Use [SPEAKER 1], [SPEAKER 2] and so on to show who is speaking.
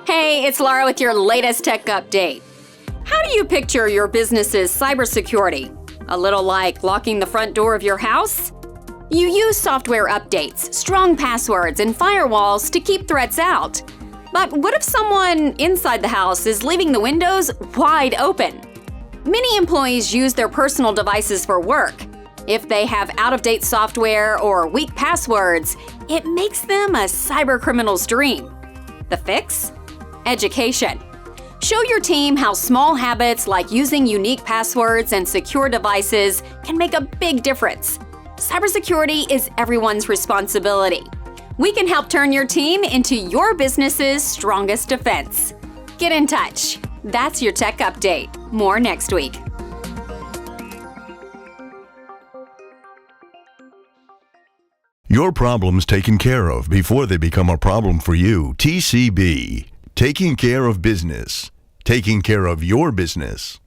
[SPEAKER 1] Hey, it's Laura with your latest tech update. How do you picture your business's cybersecurity? A little like locking the front door of your house? You use software updates, strong passwords, and firewalls to keep threats out. But what if someone inside the house is leaving the windows wide open? Many employees use their personal devices for work. If they have out-of-date software or weak passwords, it makes them a cybercriminal's dream. The fix? Education. Show your team how small habits like using unique passwords and secure devices can make a big difference. Cybersecurity is everyone's responsibility. We can help turn your team into your business's strongest defense. Get in touch. That's your tech update. More next week.
[SPEAKER 2] Your problems taken care of before they become a problem for you. TCB. Taking care of business. Taking care of your business.